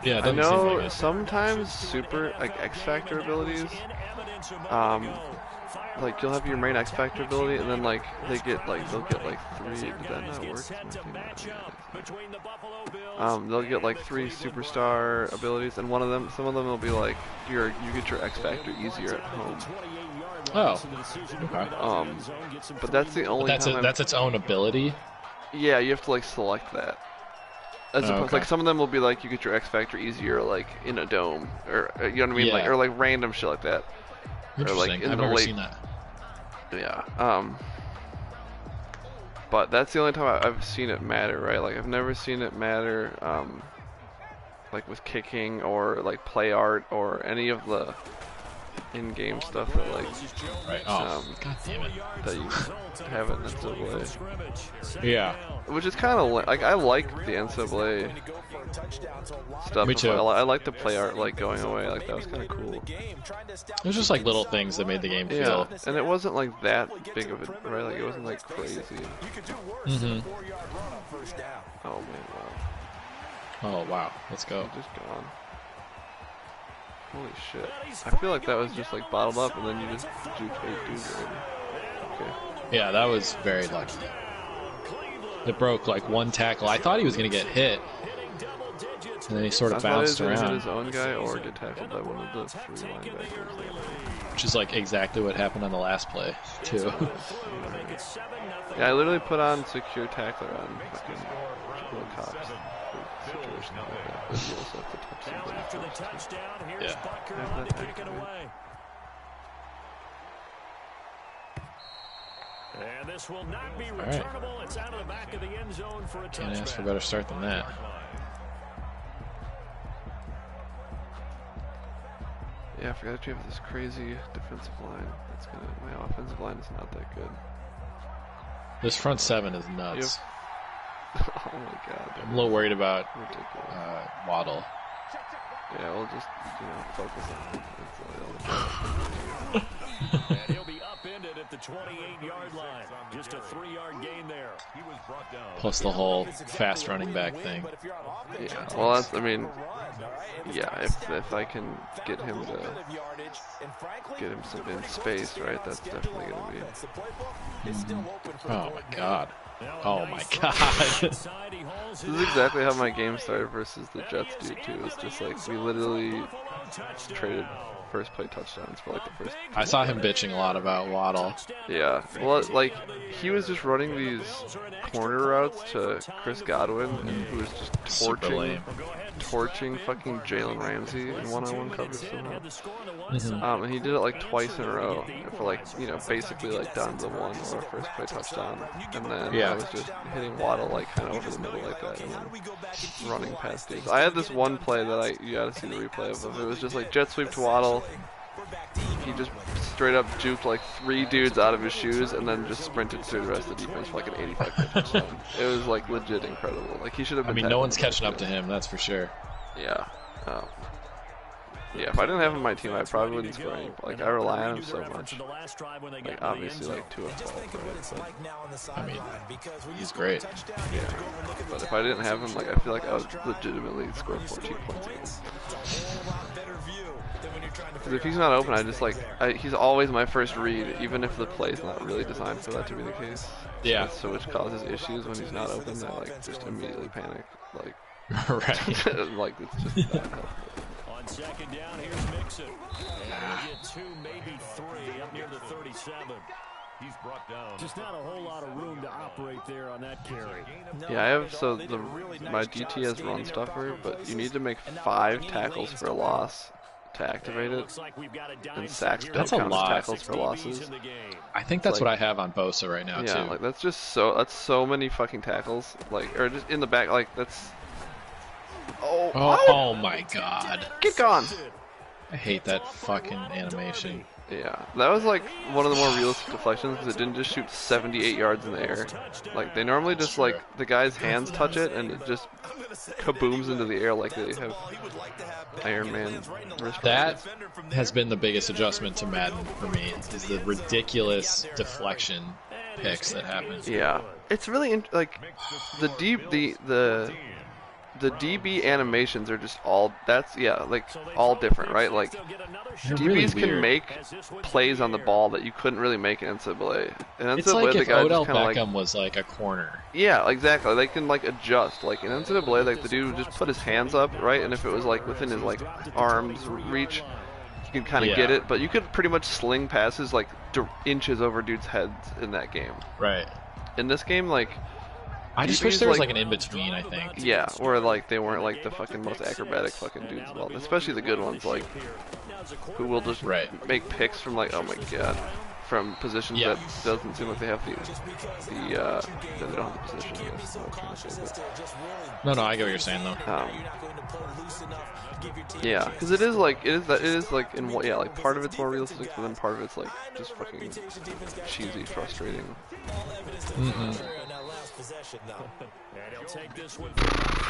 Yeah, it I doesn't seem know like it. sometimes super like X Factor abilities, like you'll have your main X Factor ability, and then like they'll get like 3. Did that not work? They'll get like 3 superstar abilities, and some of them will be like you get your X Factor easier at home. Oh, okay. But that's the only time that's its own ability. Yeah, you have to like select that. As opposed, okay. like some of them will be like you get your X Factor easier like in a dome, or you know what I mean, like or like random shit like that. Interesting. Or like in I've the never late, seen that. Yeah. But that's the only time I've seen it matter, right? Like I've never seen it matter, like with kicking or like play art or any of the in-game stuff that like, right. God damn it, that you have in NCAA. Yeah. Which is kind of like I like the NCAA stuff. Me too. I like the play art like going away. Like that was kind of cool. It was just like little things that made the game feel. Yeah, and it wasn't like that big of it, right? Like it wasn't like crazy. Oh man, wow. Oh wow, let's go. Just gone. Holy shit. I feel like that was just like bottled up and then you just juked 8 dudes already. Okay. Yeah, that was very lucky. It broke like one tackle. I thought he was going to get hit. And then he sort of bounced around. I thought he was going to hit his own guy or get tackled by one of the 3 linebackers. Which is like exactly what happened on the last play, too. Yeah, I literally put on secure tackler on fucking cops. Situation like that, but you also have to touch somebody. After the touchdown, here's Yeah. Bucker on to kick it away. And this will not be returnable. It's out of the back of the end zone for a touchdown. Can't ask for a better start than that. Yeah, I forgot that you have this crazy defensive line. My offensive line is not that good. This front 7 is nuts. Oh my god. I'm a little worried about Waddle. Yeah, we'll just, focus on it. And he'll be upended at the 28-yard line. Just a 3-yard gain there. He was brought down. Plus the whole fast running back thing. Yeah, well, that's, if I can get him some in space, right, that's definitely going to be. Oh my god. Oh my god. This is exactly how my game started versus the Jets do too. It's just like we literally traded first play touchdowns for like the first. I saw him bitching a lot about Waddle. Yeah, well, like he was just running these corner routes to Chris Godwin, and who was just torching fucking Jalen Ramsey in one-on-one coverage somehow. And he did it like twice in a row for like basically like down to the 1 or first play touchdown, and then I was just hitting Waddle like kind of over the middle like that, and then running past dudes. I had this one play that you gotta see the replay of. It was just like jet sweep to Waddle. He just straight up juked like 3 dudes out of his shoes and then just sprinted through the rest of the defense for like an 85-yard touchdown. It was like legit incredible. Like he should have been. I mean, no one's catching up to him, that's for sure. Yeah. Yeah, if I didn't have him on my team, I probably wouldn't score any. Like I rely on him so much. Like obviously, like 2 of 12. Right? I mean, he's great. Yeah. But if I didn't have him, like I feel like I would legitimately score 14 points against him. Because if he's not open, he's always my first read, even if the play's not really designed for that to be the case. Yeah. So which causes issues when he's not open. I like just immediately panic. Like, right. Like it's just not helpful. On second down, here's Mixon. And he'll get 2, maybe 3 up near the 37. He's brought down. Just not a whole lot of room to operate there on that carry. Yeah, I have my DT has run stuffer, but you need to make 5 tackles for a loss to activate it, and sacks don't count as tackles for losses. I think that's what I have on Bosa right now too. Yeah, like that's so many fucking tackles, like, or just in the back, like that's. Oh my god. Get gone! I hate that fucking animation. Yeah, that was like one of the more realistic deflections because it didn't just shoot 78 yards in the air. Like they normally just like the guy's hands touch it and it just kabooms into the air like they have Iron Man wrist. That has been the biggest adjustment to Madden for me, is the ridiculous deflection picks that happen. Yeah, it's really like the the DB animations are just all like all different, right? Like They're DBs really can weird. make plays on the ball that you couldn't really make in NCAA. In NCAA, It's like the if guy Odell just kind of Beckham like, was like a corner. yeah, exactly. They can like adjust. Like in NCAA, like the dude would just put his hands up, right? And if it was like within his like arms reach, you can kind of get it. But you could pretty much sling passes like inches over dudes' heads in that game. Right. In this game, like. I just wish there was like an in-between, I think. Yeah, where like they weren't like the fucking most acrobatic fucking dudes. Well, especially the good ones, like who will just make picks from like, oh my god, from positions that doesn't seem like they have that they don't have the position. I guess, what I'm trying to say, No, I get what you're saying though. Yeah, because it is like in like part of it's more realistic, but then part of it's like just fucking cheesy, frustrating.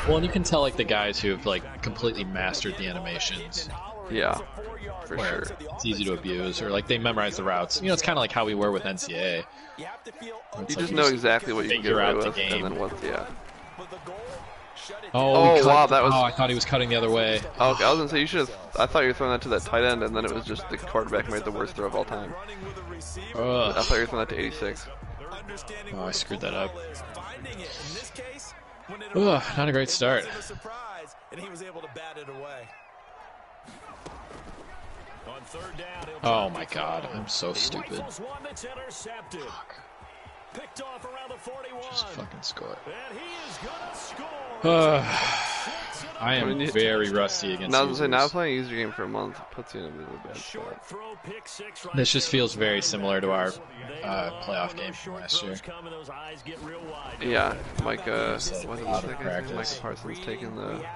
Well, and you can tell like the guys who have like completely mastered the animations. Yeah, for sure. It's easy to abuse, or like they memorize the routes. You know, it's kind of like how we were with NCAA. You just know exactly what you can get away with, and then what? Yeah. Oh wow, that was. Oh, I thought he was cutting the other way. Oh, okay, I was gonna say you should have. I thought you were throwing that to that tight end, and then it was just the quarterback made the worst throw of all time. Ugh. I thought you were throwing that to 86. Oh, I screwed that up. Ugh, not a great start. Oh my god, I'm so stupid. Fuck. Just fucking score. I am very rusty against now playing easier game for a month puts you in a really bad spot. This just feels very similar to our playoff game from last year. Yeah, Mike, Mike Parsons taking the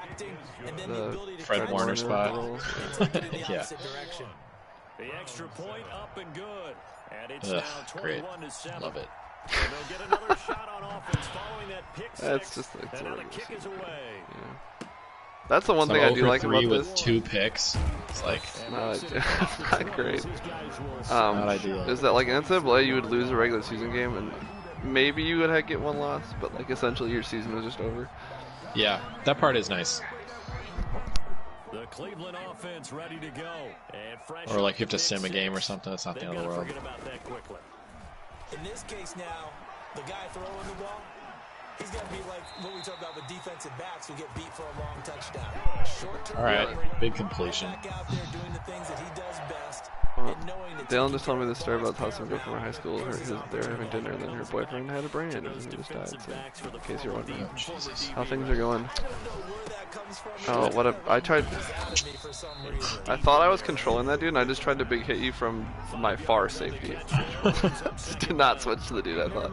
Fred Warner spot. Yeah. The extra point up and good. And it's Ugh, now great. 21-7. Love it. And they'll get another shot on offense following that pick six. That's just like and now the kick is away. Yeah. That's the one thing I do like about this. with 2 picks. It's like not great. not ideal. Is that like in NCAA you would lose a regular season game and maybe you would get one loss, but like essentially your season was just over. Yeah, that part is nice. The Cleveland offense ready to go. And fresh Or like you have to sim a game or something. That's not the end of the world. In this case now, the guy throwing the ball, he's got to be like what we talk about with defensive backs who get beat for a long touchdown. All right, big completion. Back out there doing the things that he does best. Dylan just told me this story about how some girl from her high school, they were having dinner and then her boyfriend had a brain injury and just died. So, in case you're wondering how things are going. Oh, I thought I was controlling that dude and I just tried to big hit you from my far safety. Just did not switch to the dude, I thought.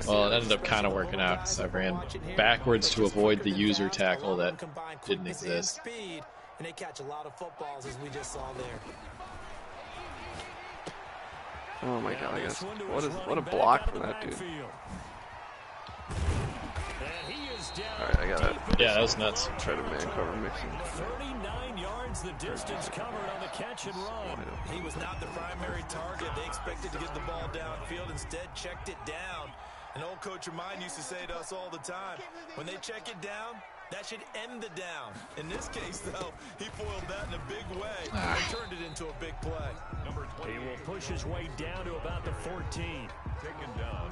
Well, it ended up kind of working out because I ran backwards to avoid the user tackle that didn't exist. And they catch a lot of footballs as we just saw there. Oh my god, I guess. What a block from that dude. Alright, I got it. Yeah, that was nuts. Try to man cover Mixon. 39 yards the distance covered on the catch and run. He was not the primary target. They expected to get the ball downfield, instead checked it down. An old coach of mine used to say to us all the time, when they check it down, that should end the down. In this case, though, he foiled that in a big way and turned it into a big play. He will push his way down to about the 14.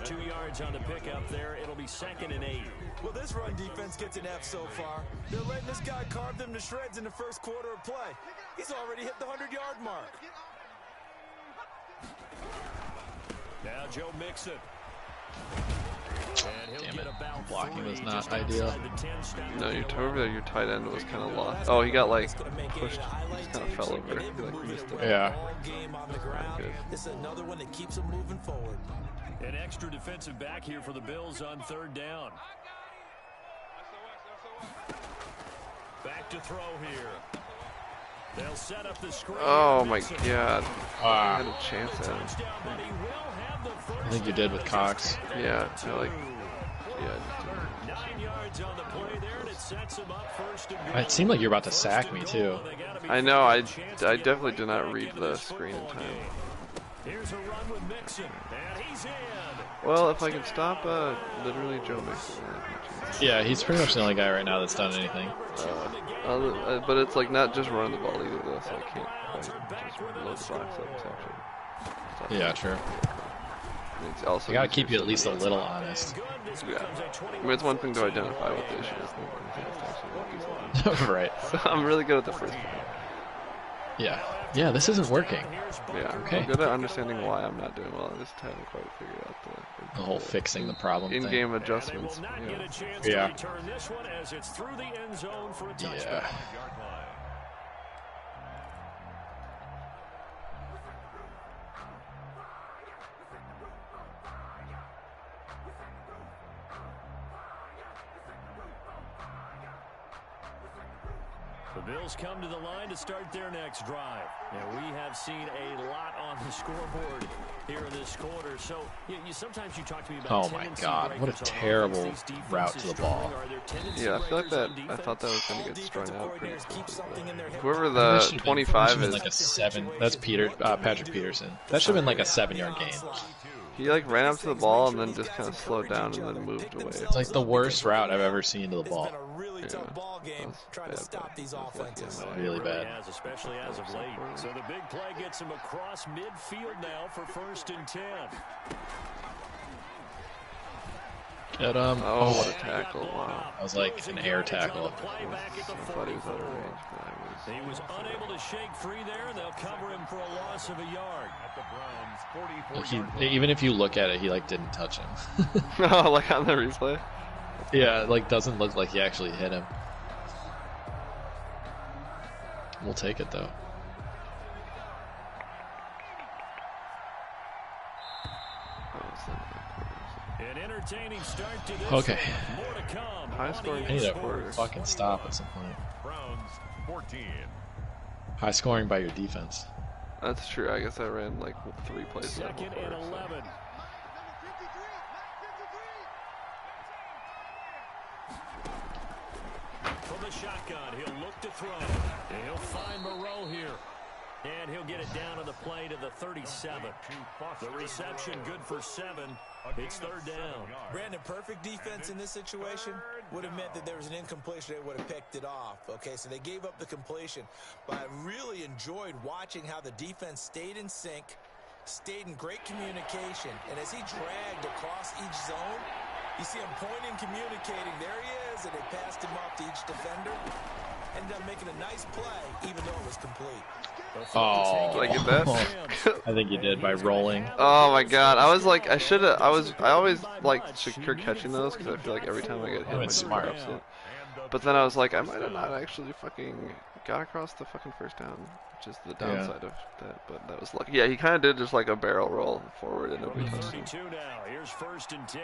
2 yards on the pickup there. It'll be 2nd and 8. Well, this run defense gets an F so far. They're letting this guy carve them to shreds in the first quarter of play. He's already hit the 100-yard mark. Now Joe Mixon. Damn it, blocking was not ideal. No, your tight end was kind of lost. Oh, he got like pushed. He just kind of fell over. He like missed it. Yeah. This is another one that keeps him moving forward. An extra defensive back here for the Bills on 3rd down. Back to throw here. They'll set up the screen. Oh my god. I had a chance at him. I think you did with Cox. Yeah, I like. It seemed like you were about to sack me too. I know. I definitely did not read the screen in time. Here's a run with Mixon, and he's in. Well, if I can stop literally Joe Mixon. Yeah, he's pretty much the only guy right now that's done anything. But it's like not just running the ball either, though, so I can't just load the box up essentially. Yeah, true. It's also I gotta keep you at least a little honest. Yeah. I mean, it's one thing to identify what the issue is. Right. So I'm really good at the first part. Yeah. Yeah, this isn't working. Yeah, okay. I'm good at understanding why I'm not doing well. I just haven't quite figured out the whole fixing the problem in-game adjustments. Yeah. Yeah. The Bills come to the line to start their next drive. And we have seen a lot on the scoreboard here in this quarter. So sometimes you talk to me about oh my God, what a terrible route to the ball. Yeah, I feel like that. I thought that was going to get strung out pretty quickly. Whoever the 25 is. Like a 7. That's Patrick Peterson. That should have been like a 7-yard gain. He like ran up to the ball and then just kind of slowed down and then moved away. It's like the worst route I've ever seen to the ball. Tough ball game trying to stop these offenses. Really bad. Especially as of late. So the big play gets him across midfield now for 1st and 10. Get him. Oh, what a tackle. Wow. That was like an air tackle. I thought he was out of range, but he was unable to shake free there, and they'll cover him for a loss of a yard. Even if you look at it, he like didn't touch him. Oh, like on the replay? Yeah, it like doesn't look like he actually hit him. We'll take it though. An entertaining start to this. Okay. More to come. High scoring. I need to fucking stop at some point. High scoring by your defense. That's true. I guess I ran like 3 plays. 2nd and 11. From the shotgun, he'll look to throw. And he'll find Moreau here. And he'll get it down on the play to the 37. The reception good for 7. It's 3rd down. Brandon, perfect defense in this situation would have meant that there was an incompletion. They would have picked it off. Okay, so they gave up the completion. But I really enjoyed watching how the defense stayed in sync, stayed in great communication. And as he dragged across each zone, you see him pointing, communicating. There he is, and they passed him off to each defender. Ended up making a nice play, even though it was complete. Oh, did I get that? I think you did by rolling. Oh my God! I was like, I always like secure catching those because I feel like every time I get hit, my smart. upset. But then I was like, I might have not actually fucking got across the fucking first down, which is the downside of that. But that was lucky. Yeah, he kind of did just like a barrel roll forward and nobody touched him. 32 now. Here's 1st and 10.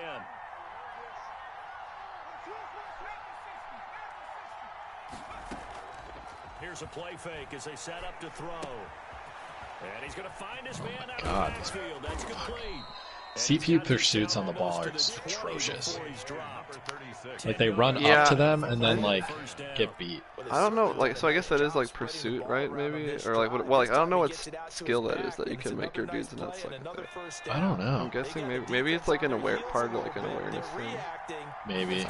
Here's a play fake as they set up to throw. And he's going to find his man out of the backfield. That's complete. CPU pursuits on the ball are just atrocious. Like they run up to them and then like get beat. I don't know, like, so I guess that is like pursuit, right? Maybe, or like what? Well, like I don't know what skill that is that you can make your dudes not suck at that. I don't know. I'm guessing maybe it's like an part of like an awareness thing. Maybe.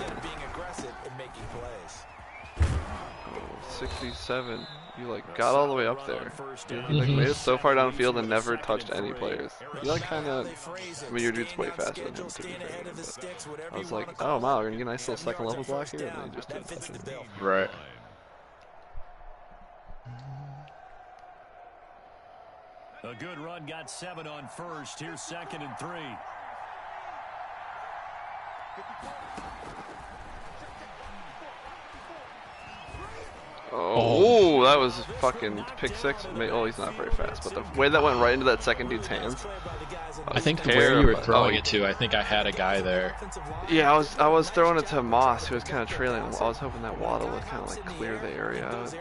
67. You like got all the way up there. You like made it so far downfield and never touched any players. You like kind of. I mean, your dude's way faster than him to be fair. I was like, oh wow, we're gonna get a nice little 2nd level block here, and then he just didn't touch him. Right. A good run got 7 on 1st. Here's 2nd and 3. Oh, that was fucking pick 6. Oh, he's not very fast, but the way that went right into that second dude's hands. I think where you were throwing it to, I think I had a guy there. Yeah, I was throwing it to Moss, who was kind of trailing. I was hoping that Waddle would kind of like clear the area. It's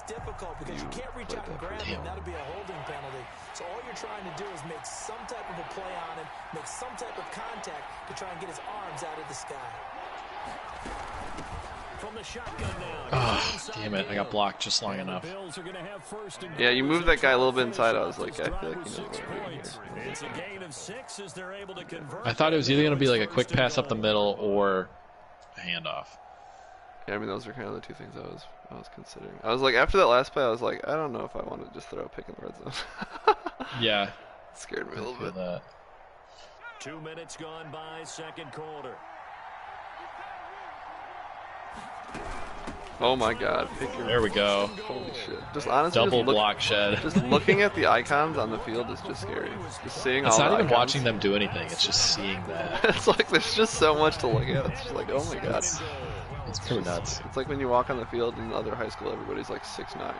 difficult because you can't reach out and grab him. That'll be a holding penalty. So all you're trying to do is make some type of a play on him, make some type of contact to try and get his arms out of the sky. from the shotgun now. Oh, damn it. I got blocked just long enough. Yeah, you moved that guy a little bit inside. I was like, I feel like he knows what I'm doing here. It's a gain of 6 as they're able to convert. I thought it was either going to be like a quick pass up the middle or a handoff. Yeah, I mean, those are kind of the two things I was considering. I was like, after that last play, I was like, I don't know if I want to just throw a pick in the red zone. Yeah. It scared me a little bit. That. 2 minutes gone by, second quarter. Oh my God! There we go. Holy shit! Just honestly, Double block shed. Just looking at the icons on the field is just scary. Just seeing it's all not the even icons. watching them do anything. It's just seeing that. It's like there's just so much to look at. It's just like, oh my God. It's pretty nuts. It's like when you walk on the field in other high school, everybody's like 6'9". Like,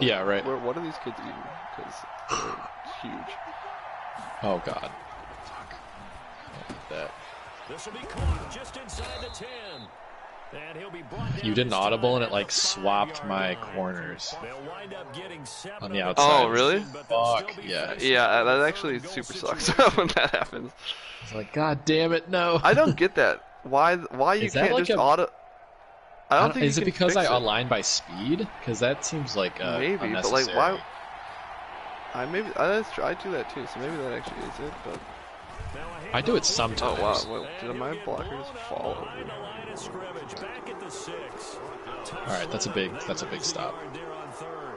yeah, right. What are these kids eating? Because they're huge. Oh God. Fuck. That. This will be caught just inside the 10. And he'll be brought You did an audible and it like swapped my corners on the outside. Oh really? Fuck yeah. Yeah, that actually super sucks when that happens. It's like, God damn it, no. I don't get that. Why you Is that can't like just a- auto? I don't think Is you it can because fix I it. aligned by speed? Because that seems like Maybe, but unnecessary. like why? That's true. I do that too, so maybe that actually is it. But I do it oh sometimes. wow, did my blockers fall over? All right, that's a big stop.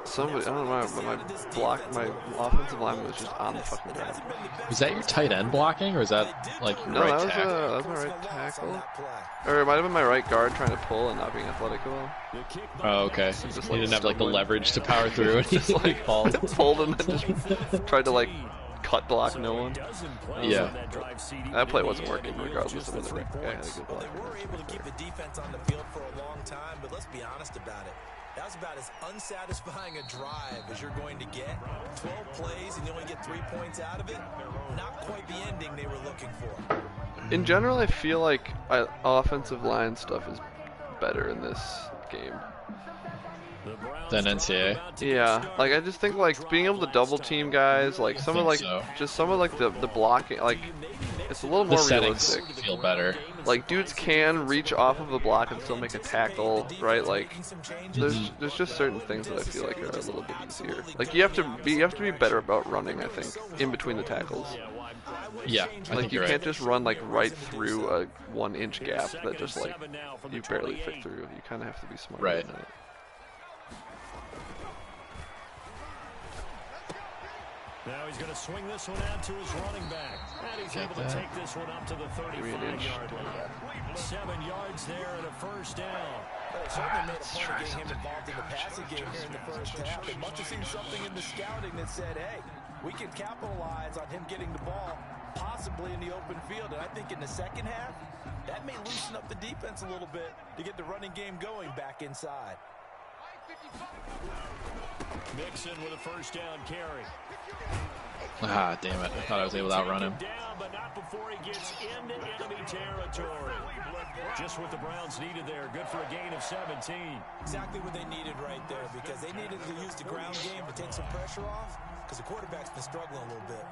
Somebody, I don't know, but my offensive lineman was just on the fucking ground. Was that your tight end blocking, or is that like your No, right that tackle? was my right tackle. Or it might have been my right guard trying to pull and not being athletic at all. Oh, okay. Just, He like, didn't have like the stumbling. leverage to power through, and he Just like falls. pulled and then just tried to like cut block no one. Yeah. That play wasn't working regardless of whether the guy had a good block. They were able to keep the defense on the field for a long time, but let's be honest about it. That was about as unsatisfying a drive as you're going to get. 12 plays and you only get 3 points out of it. Not quite the ending they were looking for. In general, I feel like offensive line stuff is better in this game. Then NCAA. Yeah, like I just think like being able to double team guys, like some of like so. just some of like the blocking, like it's a little The more settings realistic. feel better. Like dudes can reach off of the block and still make a tackle, right? Like there's just certain things that I feel like are a little bit easier. Like you have to be better about running, I think, in between the tackles. Yeah, I Like think you you're can't right. just run like right through a 1-inch gap that just like you barely fit through. You kind of have to be smart. Right. About that. Now he's going to swing this one out to his running back. And he's able to take this one up to the 35-yard line. 7 yards there and a first down. Well, it certainly made a point of getting him involved in the passing game here in the first half. They must have seen something in the scouting that said, hey, we can capitalize on him getting the ball possibly in the open field. And I think in the second half, that may loosen up the defense a little bit to get the running game going back inside. Mixon with a first down carry. Ah, damn it. I thought I was able to outrun him. Down, but not before he gets into enemy territory. Just what the Browns needed there. Good for a gain of 17. Exactly what they needed right there, because they needed to use the ground game to take some pressure off, because the quarterback's been struggling a little bit.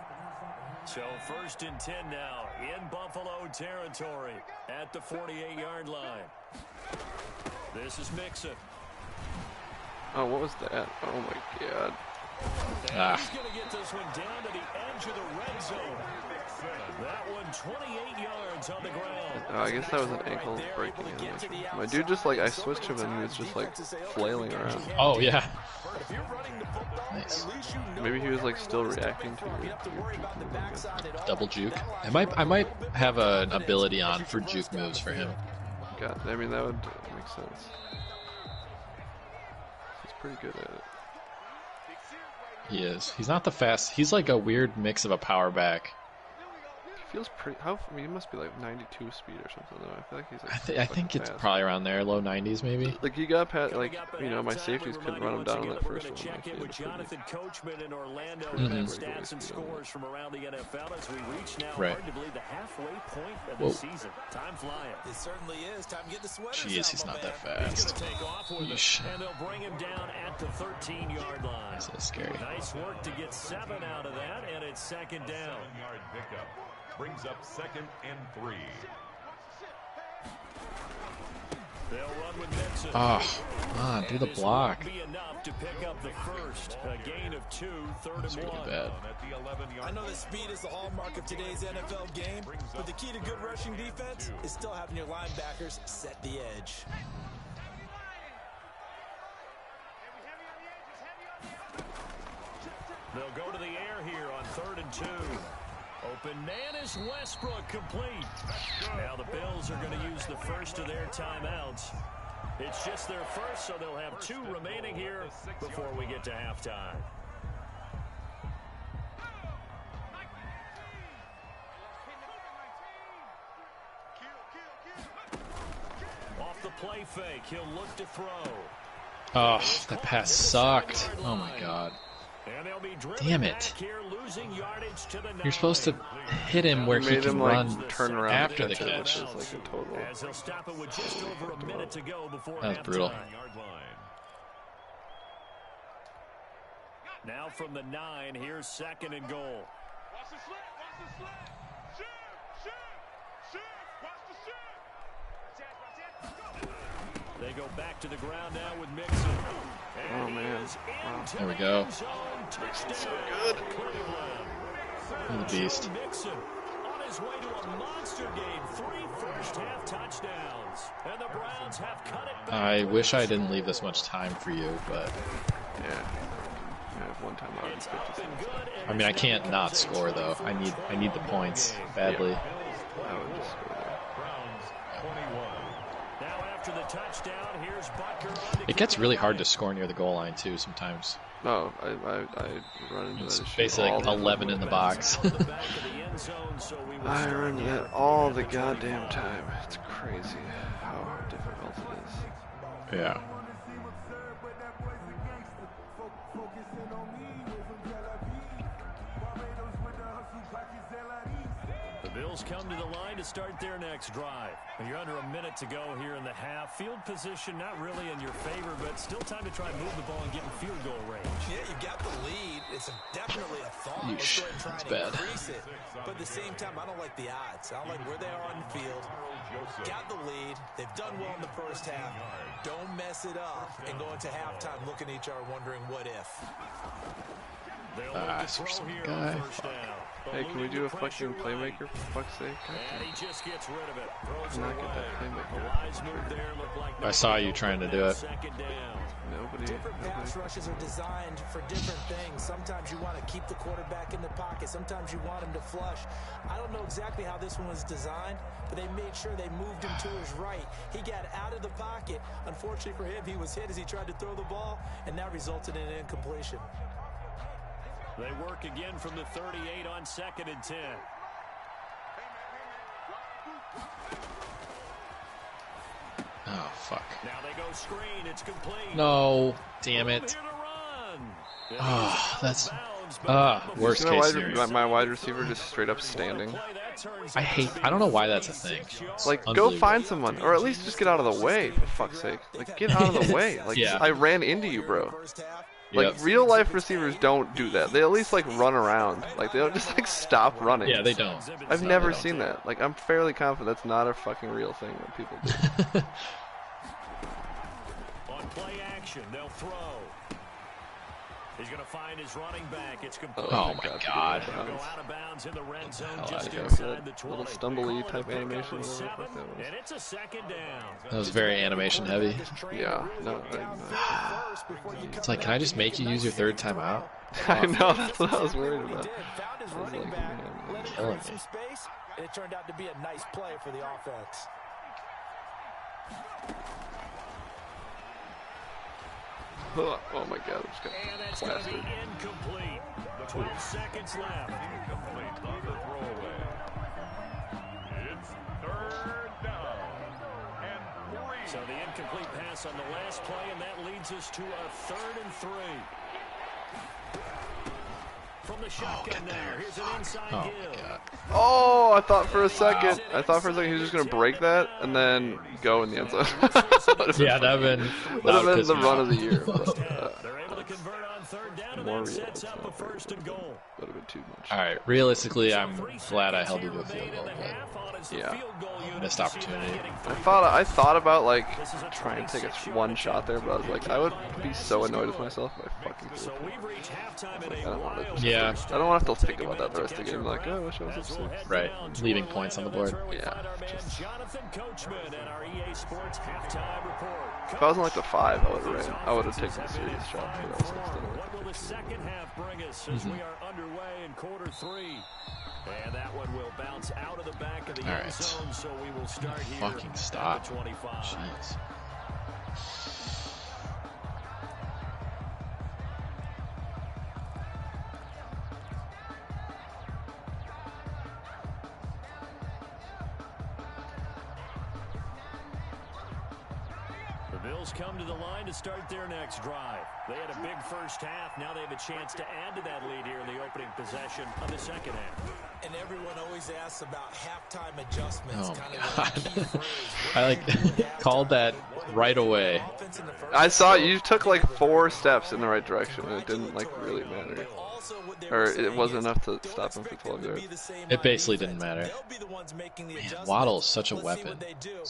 So 1st and 10 now in Buffalo territory at the 48-yard line. This is Mixon. Oh, what was that? Oh my god. Ah. He's going to get this one down to the edge of the red zone. That one 28 yards on the ground. Oh, I guess that was an ankle breaking animation. My dude just like, I switched him and he was just like flailing around. Oh, yeah. Nice. Maybe he was like still reacting to your Double juke. I might have an ability on for juke moves for him. God, I mean, that would make sense. He's pretty good at it. He is. He's not the fast. He's like a weird mix of a power back. He feels pretty. I mean, he must be like 92 speed or something though. I feel like he's like. I think it's fast. probably around there, low 90s maybe. Like he got past, like, you know, my safeties couldn't run him down on that first one. Check in with Jonathan Coachman in Orlando. Stats and scores from around the NFL as we reach now. Right. Hard to believe the halfway point of Whoa. the season. Time flying. It certainly is. Time to get the sweaters Jeez, out, he's my not man. that He's fast. going to take off with Yeesh. it, and they'll bring him down at the 13-yard line. This is scary. Nice work to get 7 out of that, and it's 2nd down. 7-yard pickup brings up 2nd and 3. They'll run with Mixon. Oh, come on, do the block. Be enough to pick up the first. A gain of 2, third That's and really 1. bad. I know that speed is the hallmark of today's NFL game, but the key to good rushing defense is still having your linebackers set the edge. They'll go to the air here on 3rd and 2. Open man is Westbrook, complete. Now the Bills are going to use the first of their timeouts. It's just their first, so they'll have 2 remaining here before we get to halftime. Off the play fake, he'll look to throw. Oh, that pass sucked. Oh my god. Damn it. You're supposed to hit him where he can run turn around after the catch, catch. which is like a total. That was brutal. Now from the 9, here's 2nd and goal. They go back to the ground now with Mixon. Oh man. Wow. There we go. So good. He's a beast. Mixon on his way to a monster game. 3 first-half touchdowns. And the Browns have cut it back. I wish I didn't leave this much time for you, but Yeah. I have one time out in 50 seconds. I mean I can't not score though. I need the points badly. I would just score there. Now after the touchdown, here's Butker. It gets really hard to score near the goal line too sometimes. No, I run into It's that shit basically all like the 11 in the box. I run into that all the goddamn time. It's crazy how difficult it is. Yeah. The Bills come to the line to start their next drive. You're under a minute to go here in the half. Field position not really in your favor, but still time to try and move the ball and get in field goal range. Yeah, you got the lead. It's definitely a thought. Yeesh, Let's go ahead and that's try and bad. increase it. But at the same time, I don't like the odds. I don't like where they are on the field. Got the lead. They've done well in the first half. Don't mess it up and go into halftime looking at each other wondering what if. There's some guy. Hey, can we do a fucking playmaker for fuck's sake? And he just gets rid of it. Can I get that playmaker? Wise move there, looked like I saw you trying to do it. second down. Nobody. Different pass rushes are designed for different things. Sometimes you want to keep the quarterback in the pocket. Sometimes you want him to flush. I don't know exactly how this one was designed, but they made sure they moved him to his right. He got out of the pocket. Unfortunately for him, he was hit as he tried to throw the ball, and that resulted in an incompletion. They work again from the 38 on 2nd and 10. Oh fuck. Now they go screen. It's complete. No, damn it. Oh, that's worst case scenario. My wide receiver just straight up standing. I don't know why that's a thing. Like, go find someone, or at least just get out of the way, for fuck's sake. Like, get out of the way. Like, Yeah. I ran into you, bro. Like, Yep. real life receivers don't do that. They at least, like, run around. Like, they don't just, like, stop running. Yeah, they don't. I've never seen that. Like, I'm fairly confident that's not a fucking real thing that people do. On play action, they'll throw. He's going to find his running back. It's complete. Oh my god. They'll go out of bounds in the red zone hell just outta here. inside the 20. Little stumbly They call it type a pickup animation, of whatever the 7, fuck that was. and it's a second down. That was very animation heavy. Yeah, no, It's like, can I just make you use your third timeout? I know, that's what I was worried about. Found his I was running like, back, man, let him killing create some me. space, and it turned out to be a nice play for the offense. Oh my god, I just got And that's going to be blasted. incomplete. 12 seconds left. Incomplete on the throwaway. It's 3rd down and 3. So the incomplete pass on the last play, and that leads us to a 3rd and 3. From the shotgun now, here's an inside Oh give. my god. Oh, I thought for a second he was just gonna break that and then go in the end zone. Yeah, that'd have been pissed the me run off. of the year. But, They're able to convert on 3rd down, and more that real. sets It's up a not very 1st and goal. Would have been too much. Alright, realistically, I'm glad I held you to a field goal, In the but half on Yeah. Missed opportunity. I thought about like trying to take one shot there, but I was like, I would be so annoyed with myself if I fucking threw it. I don't want to. Yeah. I don't want to have to think about that the rest of the game. Like, oh, I wish I was up 6. Right. Leaving points on the board. Yeah. If I was on like the 5, I would have taken a serious shot. But I was like, still like The second half bring us as we are underway in quarter 3. And that one will bounce out of the back of the end zone, so we will start here Fucking stop. at the 25. Jeez. The Bills come to the line to start their next drive. They had a big first half. Now they have a chance to add to that lead here in the opening possession of the second half. And everyone always asks about halftime adjustments. Oh kind my of God. a key phrase. I like called that right away. I saw you took like 4 steps in the right direction, and it didn't like really matter. Or it wasn't enough to stop him for 12 yards. It basically didn't matter. Man, Waddle's such a weapon.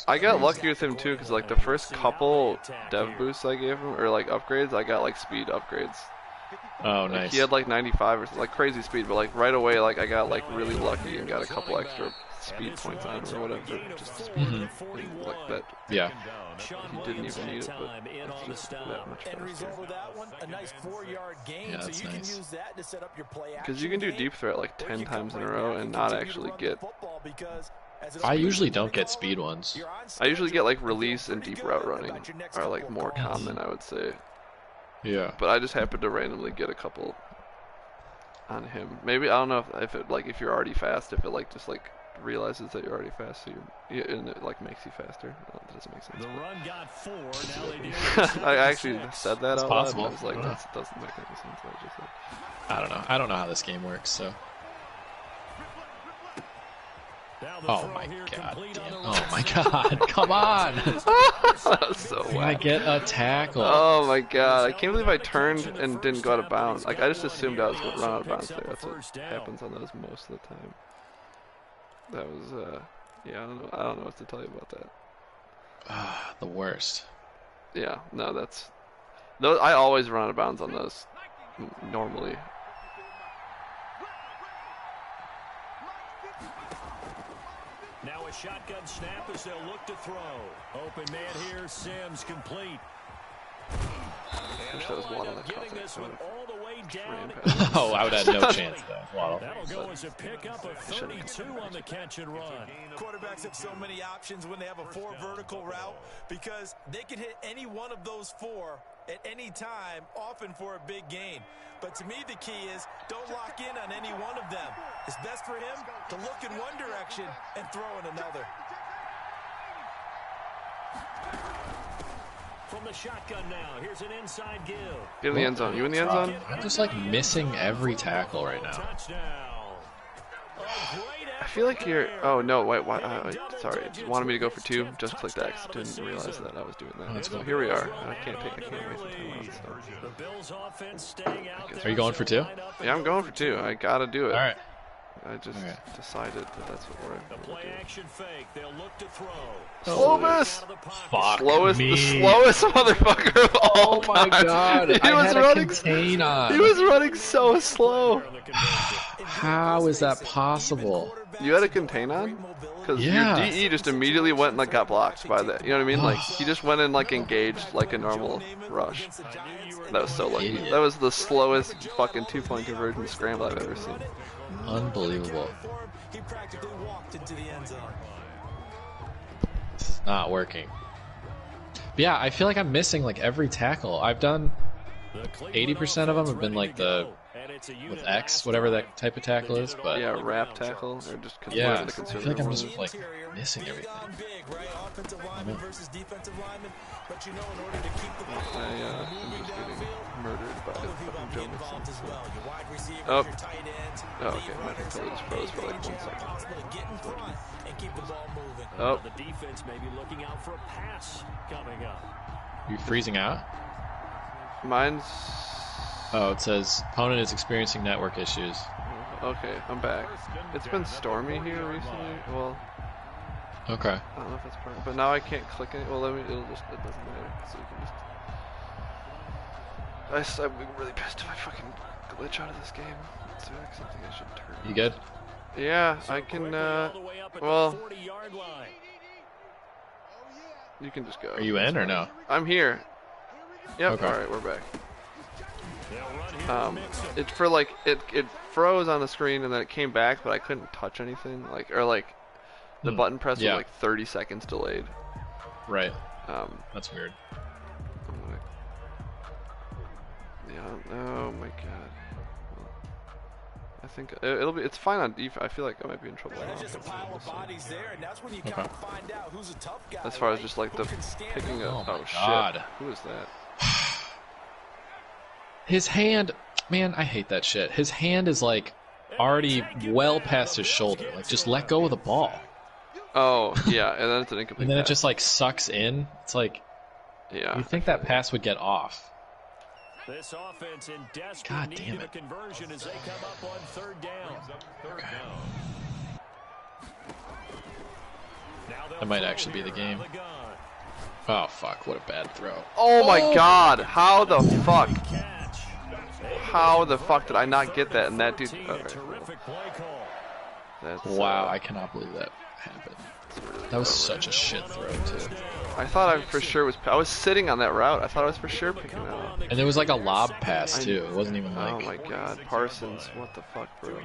I got lucky with him too, because like the first couple dev boosts I gave him, or like upgrades, I got like speed upgrades. Oh, Like, nice. he had like 95 or like crazy speed, but like right away, like I got like really lucky and got a couple extra speed points on him or whatever. Just speed, like that. Yeah. He didn't even need it, but it's just that much End faster. result of that one, a nice 4-yard gain, Yeah, so that's you can nice. use that to set up your play action. Because you can do deep threat like 10 times in a row and not actually get. I usually don't get speed ones. I usually get like release and deep route running are like more common, I would say. Yeah. But I just happened to randomly get a couple on him. Maybe I don't know if it like if you're already fast, if it like just like realizes that you're already fast, so and it like makes you faster. Oh, that doesn't make sense. The run got 4. Now they do. I actually said that It's out loud. possible. And I was like, that doesn't make any sense. What I just said. I don't know. I don't know how this game works, so. Now the Oh throw my here god. complete Damn. on the Oh my god. Come on. That was so Can I whack. get a tackle? Oh my god, I can't believe I turned and didn't go out of bounds. Like, I just assumed I was going to run out of bounds there. That's what happens on those most of the time. That was, yeah, I don't know what to tell you about that. The worst. Yeah, no, those, I always run out of bounds on those, normally. Now a shotgun snap as they'll look to throw. Open man here, Sims complete. Wish that was Waddle that caught Getting that. this one all the way down. Oh, I would have no chance though. Waddle. That'll go as a pickup of 32 on the catch and run. Quarterbacks have so many options when they have a 4 vertical route because they can hit any one of those 4 at any time, often for a big gain. But to me, the key is don't lock in on any one of them. It's best for him to look in one direction and throw in another. From the shotgun now, here's an inside give. Get in the end zone. You in the end zone? I'm just like missing every tackle right now. Touchdown. I feel like you're. Oh no! Wait. Sorry. You wanted me to go for 2. Just clicked X. Didn't realize that I was doing that. that's So cool. here we are. I can't waste the time on stuff. The Bills offense staying out there. Are you going for 2? Yeah, I'm going for 2. I gotta do it. All right. I just Okay. decided that that's what we're The gonna play do. action fake. They'll look to throw. Slovis! Fuck Slowest, me. the slowest motherfucker of all Oh my time. god. He I was had a running. contain on. He was running so slow. How is that possible? You had a contain on? Because Yeah. your DE just immediately went and like got blocked by that. You know what I mean? Like he just went and like engaged like a normal rush. That was so lucky. Idiot. That was the slowest fucking 2-point conversion scramble I've ever seen. Unbelievable. He practically walked into the end zone. It's not working. But yeah, I feel like I'm missing like every tackle. I've done 80% of them have been like the with X, whatever that type of tackle is, but Yeah, wrap tackle or just yeah, the I feel conservative like I'm one. just like missing everything. Big, right? Offensive lineman versus defensive lineman. But you know, in order to keep the ball I'm moving just getting downfield, murdered by other people fucking have to Joe get involved Mixon. as well. Your wide receivers, Oh. your tight ends, Oh, lead okay, my runners, controller just froze for like 1 second. possible to get in front and keep the ball moving. Oh, The defense may be looking out for a pass coming up. Are you freezing out? mine's Oh, it says opponent is experiencing network issues. okay. I'm back. It's been stormy here recently. Well, Okay. I don't know if that's part of it, but now I can't click it. Well, it doesn't matter. So you can just. I'm really pissed if I fucking glitch out of this game. It's something I should turn. You good? Yeah, I can. Well, you can just go. Are you in or no? I'm here. Yep. Okay. All right, we're back. It's for like it froze on the screen and then it came back, but I couldn't touch anything. The button press was like 30 seconds delayed. Right. That's weird. Oh my god. I think it'll be. It's fine on defense. I feel like I might be in trouble. As far as just like the picking up. Oh God. Shit. Who is that? His hand, man, I hate that shit. His hand is like already well past his shoulder. Like, just let go of the ball. Oh yeah, and then it's an incomplete. And then pass. it just like sucks in. It's like, yeah. You think that pass would get off? This offense in desperate God need damn of a it. conversion as they come up on third down. That might actually be the game. Oh fuck! What a bad throw. Oh my god! How the fuck? How the fuck did I not get that? And that dude. Okay, cool. Wow! I cannot believe that happened. That was such a shit throw too. I thought I for sure was. I was sitting on that route. I thought I was for sure picking that up. And it was like a lob pass too. It wasn't even like. Oh my god, Parsons! What the fuck, bro?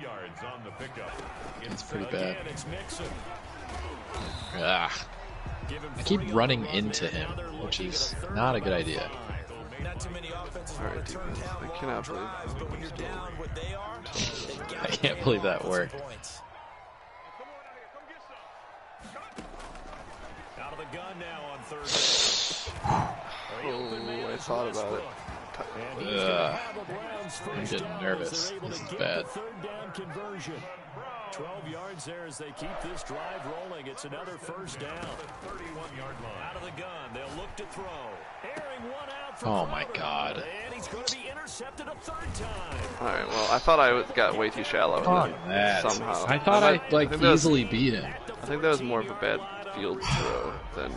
It's pretty bad. Ah. I keep running into him, which is not a good idea. Alright, defense. I cannot believe I can't believe that worked. Out of the gun now on third. Oh, I thought about it. I'm getting nervous. This is bad. 12 yards there as they keep this drive rolling. It's another first down. 31-yard line. Out of the gun, they'll look to throw. Airing one out for Oh my god. and he's going to be intercepted a third time. Alright, well, I thought I got way too shallow. Fuck that. Somehow. I thought I easily beat him. I think that was more of a bad field throw than,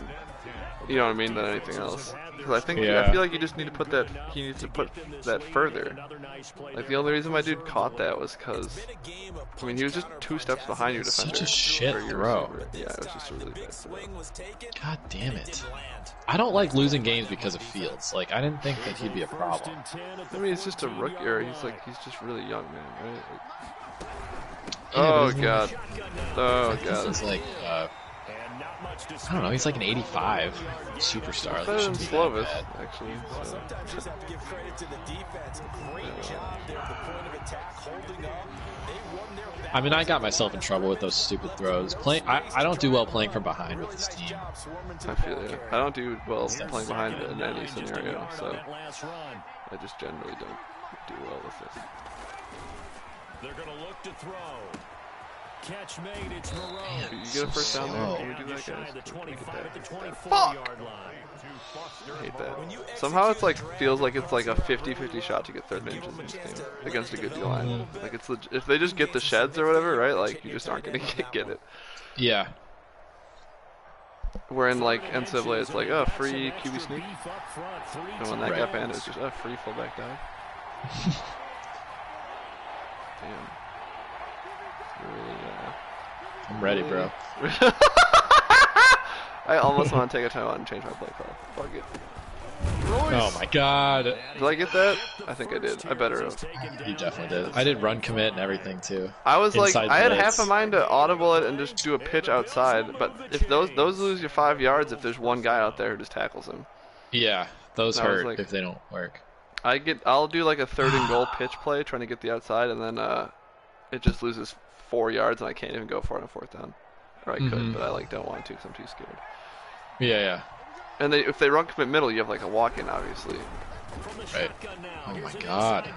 you know what I mean, than anything else. Because I think I feel like you just need to put that. He needs to put that further. Like the only reason my dude caught that was because, I mean, he was just 2 steps behind your defender. Such a shit throw. Yeah, it was just a really bad throw. God damn it. I don't like losing games because of Fields. Like, I didn't think that he'd be a problem. I mean, it's just a rookie, or he's just really young, man, right? Yeah, Oh god. Oh god. It's like, I don't know, he's like an 85 superstar. Like, Better than shouldn't be that Slovis, bad. actually. So. Sometimes you just have to give credit to the defense. Great job there at the point of attack, holding up. They won their battle. I mean, I got myself in trouble with those stupid throws. I don't do well playing from behind with this team. I feel it. I don't do well playing behind in any scenario, so I just generally don't do well with it. They're going to look to throw. Catch made, it's Moreau. You get a first down there? slow. Can we do that, Shy guys? of the Can we get 25 at the that? 24-yard line. I hate that. Somehow it's like feels like it's like a 50-50 shot to get third and inches in this game against a good D line. Like it's if they just get the sheds or whatever, right? Like you just aren't gonna get it. Yeah. Where in like NCAA it's like, oh, free QB sneak, and when that got banned, it's just free fullback dive. Damn. Really, I'm ready, bro. I almost want to take a time out and change my play call. Fuck it. Oh my god. Did I get that? I think I did. I better have. You definitely did. I did run commit and everything too. I was like, Inside I had blitz. half a mind to audible it and just do a pitch outside, but if those lose you 5 yards if there's one guy out there who just tackles him. Yeah, those And I was hurt like- if they don't work. I'll do like a 3rd and goal pitch play trying to get the outside, and then it just loses 4 yards and I can't even go for it on 4th down. Or I could, but I like don't want to because I'm too scared. Yeah. And if they run commit middle, you have like a walk-in, obviously. Right. Oh my god.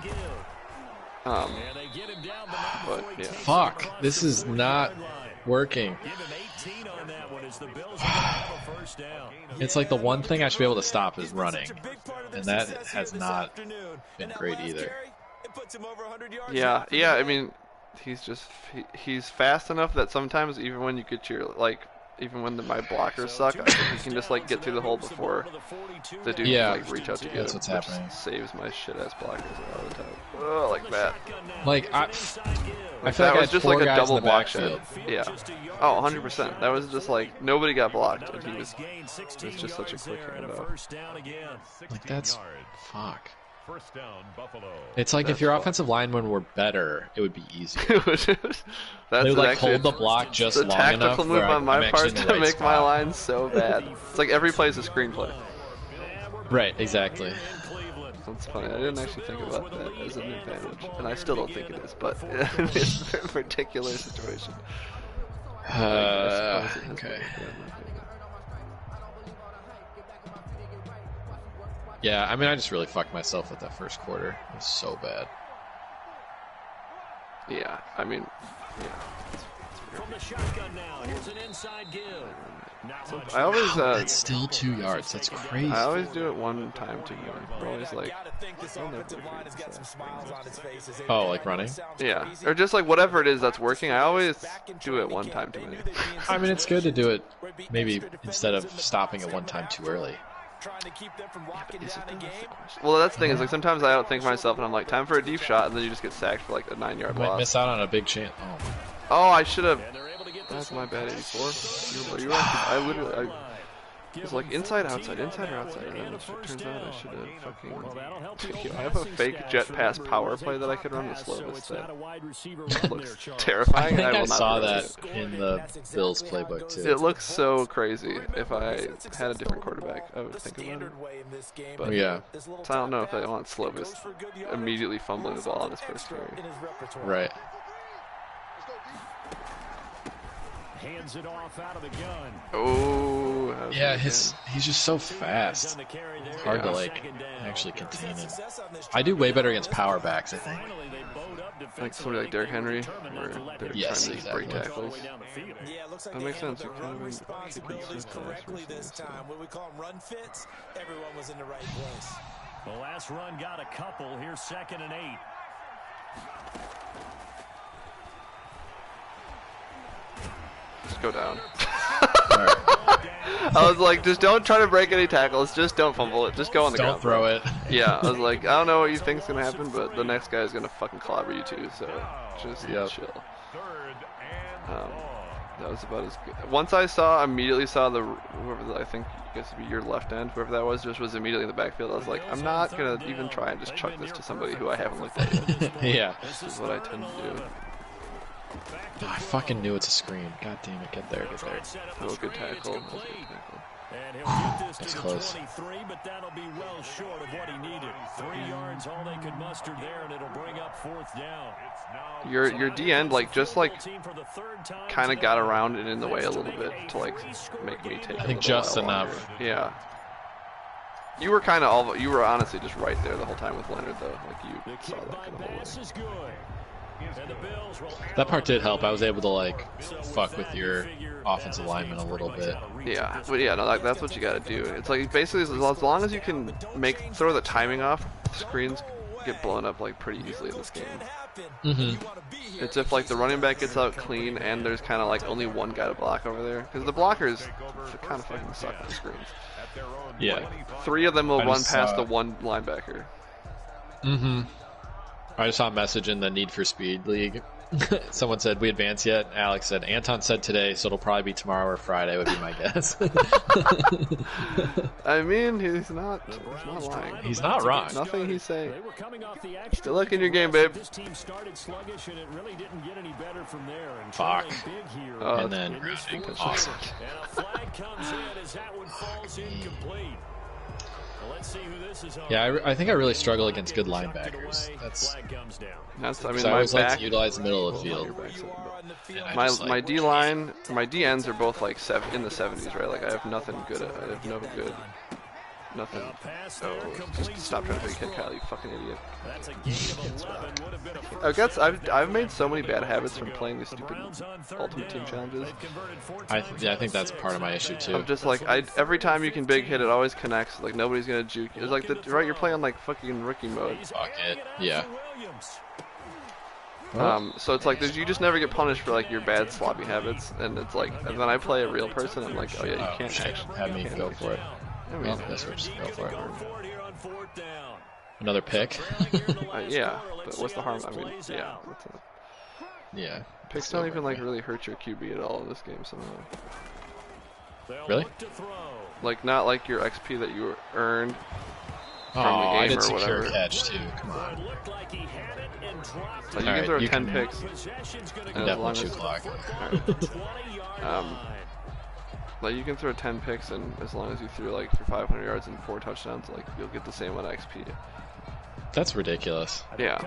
But yeah. Fuck. This is not working. It's like the one thing I should be able to stop is running. And that has not been great either. Yeah, I mean, he's just he's fast enough that sometimes even when you get your like even when my blockers suck, I think he can just like get through the hole before the dude can like reach out to get that's him, what's which happening. saves my shit ass blockers a lot of the time. Oh, like that. Like I feel like That I was had just 4 like a guys double in the block backfield. shed. Yeah. Oh, 100%. That was just like nobody got blocked, and he was. It was just such a quick handoff. Like that's fuck. First down, Buffalo. It's like That's if your fuck. offensive linemen were better, it would be easier. That's They would like actually hold the block just a long enough. tactical move where on my I'm part actually in to the right make my spot. line so bad. It's like every play is a screenplay. Right, exactly. That's funny. I didn't actually think about that as an advantage, and I still don't think it is, but in this particular situation. Okay. Yeah, I mean, I just really fucked myself with that first quarter. It was so bad. Yeah, I mean, yeah. From the shotgun now, here's an inside give. I always, That's still 2 yards. That's crazy. I always do it one time too many. We're always like, Oh, like running? yeah, or just like whatever it is that's working. I always do it one time too many. I mean, it's good to do it maybe instead of stopping at one time too early. Well, that's the thing is like sometimes I outthink myself and I'm like, time for a deep shot, and then you just get sacked for like a 9-yard Might loss. miss out on a big chance. Oh, I should have. That's my bad, 84. You're right. I was like inside, outside, or outside, and then it turns out I should have fucking. I have a fake jet pass power play that I could run the slowest. That looks I terrifying. think and I I will not saw run that it. in the Bills playbook too. It looks so crazy. If I had a different quarterback, I would think about it. But Yeah. so I don't know if I want Slovis immediately fumbling the ball on his first carry. Right. Hands it off out of the gun. Oh. that was Yeah, good. he's just so fast. Hard to like actually contain him. I do way better against power backs, I think. Like somebody like Derrick Henry, where they're Yes, trying to break exactly. tackles. Yeah, it looks like That they makes handled sense. their You're kind of early keeping responsibilities Smith correctly recently, this so. time. What we call them run fits, everyone was in the right place. The last run got a couple. Here's 2nd and 8. Just go down. I was like, just don't try to break any tackles. Just don't fumble it. Just go on the ground. Don't throw it. Yeah, I was like, I don't know what you think's gonna happen, but the next guy's gonna fucking clobber you too. So just chill. Third and long. That was about as good. Once I immediately saw the whoever I think I guess would be your left end, whoever that was, just was immediately in the backfield. I was like, I'm not gonna even try and just chuck this to somebody who I haven't looked at yet. Yeah. This is what I tend to do. Oh, I fucking knew it's a screen. God damn it. Get there. Oh, good tackle. That was a good tackle. And he'll get this That's to close. the 23, but that'll be well short of what he needed. 3 yards, all they could muster there, and it'll bring up 4th down. Your D end like just like Team for the 3rd time kind of today. got around and in the way a little bit to like make me take. I think just enough. Yeah. You were kind of you were honestly just right there the whole time with Leonard though. Like you The saw kick that by kind of whole way. Bass is good. And the Bills will That part did help. I was able to like fuck with your offensive lineman a little bit. Yeah, but yeah, no, that's what you got to do. It's like basically as long as you can throw the timing off, screens get blown up like pretty easily in this game. Mm-hmm. It's if like the running back gets out clean and there's kind of like only one guy to block over there because the blockers kind of fucking suck on the screens. Yeah. 3 of them will I run just past saw- the one linebacker. Mm-hmm. I just saw a message in the Need for Speed League. Someone said, we advance yet? Alex said, Anton said today, so it'll probably be tomorrow or Friday would be my guess. I mean, he's not lying. He's not wrong. Nothing he's saying. They were coming off the extra. Good luck in your game, babe. This team started sluggish, and it really didn't get any better from there. And Fuck. trailing big here Oh, And then in this grounding. fourth Awesome. quarter. And a flag comes in as that one falls incomplete. Well, let's see who this is on. Yeah, I think I really struggle against good linebackers. That's Flag comes down. That's I mean because I my always like back. to utilize the middle of the field. And I My just, like, my D line, my D ends are both like in the 70s, right? Like I have nothing good. I have no good. Nothing. Oh, just stop trying to big hit Kyle, you fucking idiot. That's a gain of 11. Would have been a first I guess down. I've made so many bad habits from playing these stupid Ultimate Team challenges. They've converted 4 times I out think of that's 6. part of my issue too. I'm just like every time you can big hit, it always connects. Like nobody's gonna juke. It's like right, you're playing like fucking rookie mode. Fuck it. Yeah. So it's like you just never get punished for like your bad sloppy habits, and it's like and then I play a real person. I'm like, oh yeah, you can't shit. actually Have me go for it. I mean, Well, I guess we'll just go for it. Another pick. yeah, but what's the harm? I mean, yeah. Yeah. Picks still don't even right like really hurt your QB at all in this game somehow. Really? Like not like your XP that you earned Oh, from the I game did or secure whatever. catch too. Come on. So you can Alright, throw you 10 can- picks. And definitely shoot clock. Like you can throw 10 picks, and as long as you threw like for 500 yards and 4 touchdowns, like you'll get the same amount of XP. That's ridiculous. Yeah.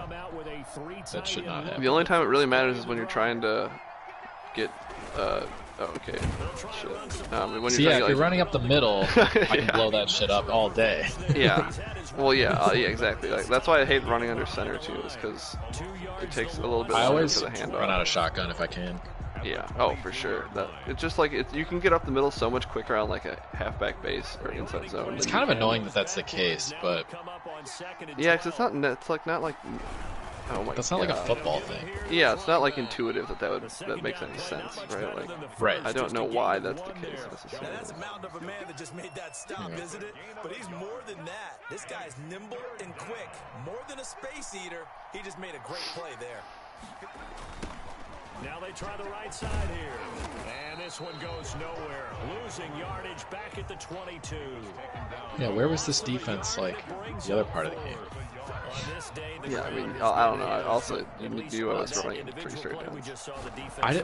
That should not happen. The only time it really matters is when you're trying to get. Oh, okay. Shit. When See, you're yeah, trying if to, you're like, running up the middle, I can Yeah. blow that shit up all day. Yeah. Well, yeah, exactly. Like, that's why I hate running under center too, is because it takes a little bit I longer always for the handoff. run out of shotgun if I can. Yeah. Oh, for sure. That it's just like you can get up the middle so much quicker on like a halfback base or inside zone. It's kind of annoying that that's the case, but Yeah, because it's not. It's like not like. Oh my. that's not like a God. football thing. Yeah, it's not like intuitive that makes any sense, right? Like, Right. I don't know why that's the case Yeah, necessarily. that's a mountain of a man that just made that stop, isn't it? But he's more than that. This guy's nimble and quick. More than a space eater. He just made a great play there. Now they try the right side here. And this one goes nowhere. Losing yardage back at the 22. Yeah, where was this defense like the other part of the game? Yeah, I mean, I don't know. I also knew I was running 3 straight downs.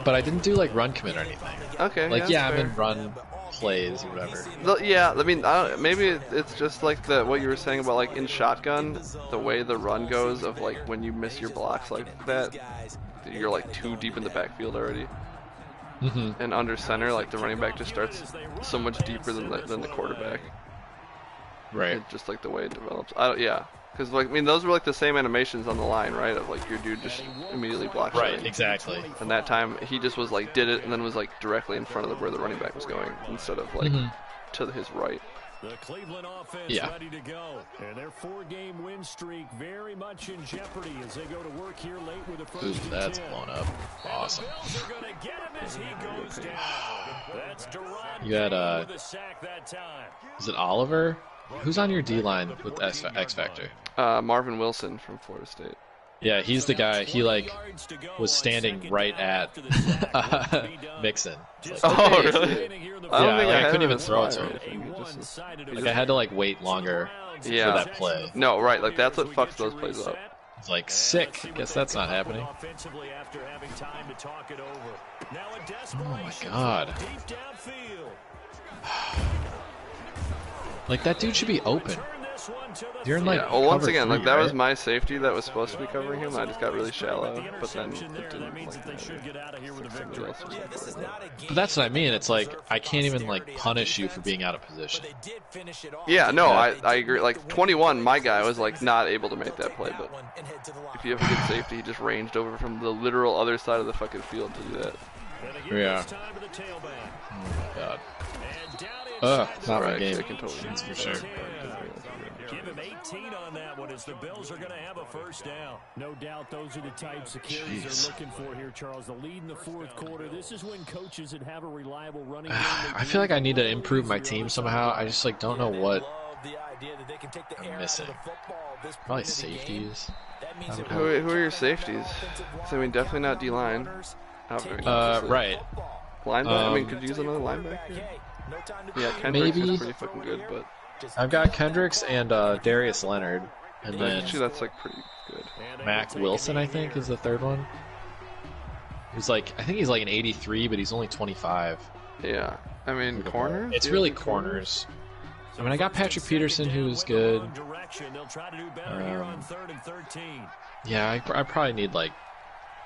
But I didn't do like run commit or anything. Okay. Like, that's yeah, I'm fair. in run plays or whatever. Yeah, I mean, maybe it's just like what you were saying about like in shotgun, the way the run goes of like when you miss your blocks like that, you're like too deep in the backfield already. Mm-hmm. And under center, like the running back just starts so much deeper than the quarterback. Right. It's just like the way it develops. Yeah, because like I mean those were like the same animations on the line, right? Of like your dude just immediately blocks. Right, exactly. And that time he just was like did it and then was like directly in front of where the running back was going instead of like to his right. The Cleveland offense Yeah. ready to go. And their 4-game win streak very much in jeopardy as they go to work here late with the first Ooh, and that's 10. blown up. Awesome. The Bills are going to get him as he goes down. That's Duran You had, with a sack that time. Is it Oliver? Who's on your D-line with X Factor? Marvin Wilson from Florida State. Yeah, he's the guy. He like was standing right at Mixon. It's like, Oh, really? I couldn't even him throw it as to wide, him. I think. Like I had to like wait longer Yeah. for that play. No, right, like that's what fucks those plays up. It's like sick. Guess that's not happening. Oh my god. Like that dude should be open. You're in like Yeah, well, once cover again, like three, that was right? my safety that was supposed to be covering him. I just got really shallow, but then it didn't like But that's what I mean. It's like I can't even like punish you for being out of position. Yeah, no, I agree. Like 21, my guy was like not able to make that play, but if you have a good safety, he just ranged over from the literal other side of the fucking field to do that. Yeah. Oh my god. Not my Alright, game. I can totally That's for sure. Give him 18 on that one as the Bills are going to have a first down. No doubt those are the types of carries Jeez. they're looking for here, Charles. The lead in the fourth quarter. This is when coaches that have a reliable running game. I feel like I need to improve my team somehow. I just like don't know what I'm missing. Probably safeties. Who are your safeties? So, I mean, definitely not D-line. Right. Linebacker? I mean, could you use another linebacker? Yeah, Kendricks Maybe. is pretty fucking good, but I've got Kendricks and Darius Leonard, and then actually that's like pretty good. Mac Wilson, I think, is the third one. He's like, I think he's like an 83, but he's only 25. Yeah, I mean, corners? It's really corners. I mean, I got Patrick Peterson, who is good. Yeah, I probably need like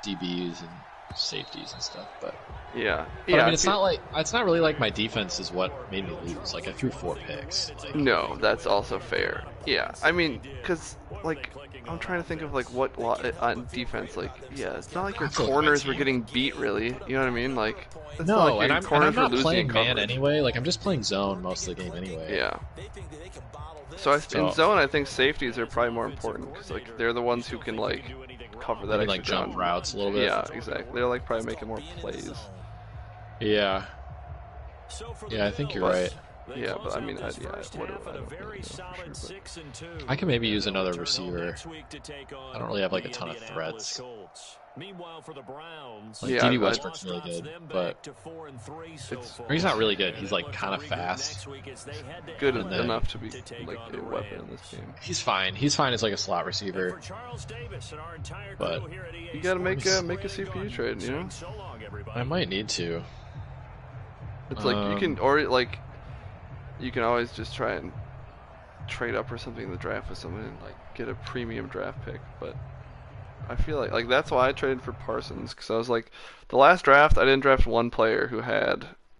DBs and safeties and stuff, but Yeah. I mean, it's not really like my defense is what made me lose. Like I threw 4 picks. Like, No, that's also fair. Yeah, I mean, because, like, I'm trying to think of, like, what on defense, like, yeah, it's not like your I feel like my corners were team- getting beat, really. You know what I mean? Like, it's no, not like and your I'm corners were not losing playing man coverage. anyway. Like I'm just playing zone most of the game anyway. Yeah. So in zone, I think safeties are probably more important because, like, they're the ones who can, like, cover that Maybe extra like jump ground. routes a little bit. Yeah, exactly. They're like probably making more plays. Yeah. Yeah, I think you're right. Yeah, but I mean, I don't really know for sure, I can maybe use another receiver. I don't really have like a ton of threats. Like Yeah, DB Westbrook's really good, but or he's not really good. He's like kind of fast. good And then- enough to be like a weapon in this game. He's fine. He's fine as like a slot receiver. But You gotta make a CPU trade, you know? I might need to. It's like you can, or like you can always just try and trade up or something in the draft with someone and like get a premium draft pick. But I feel like that's why I traded for Parsons, because I was like, the last draft I didn't draft one player who had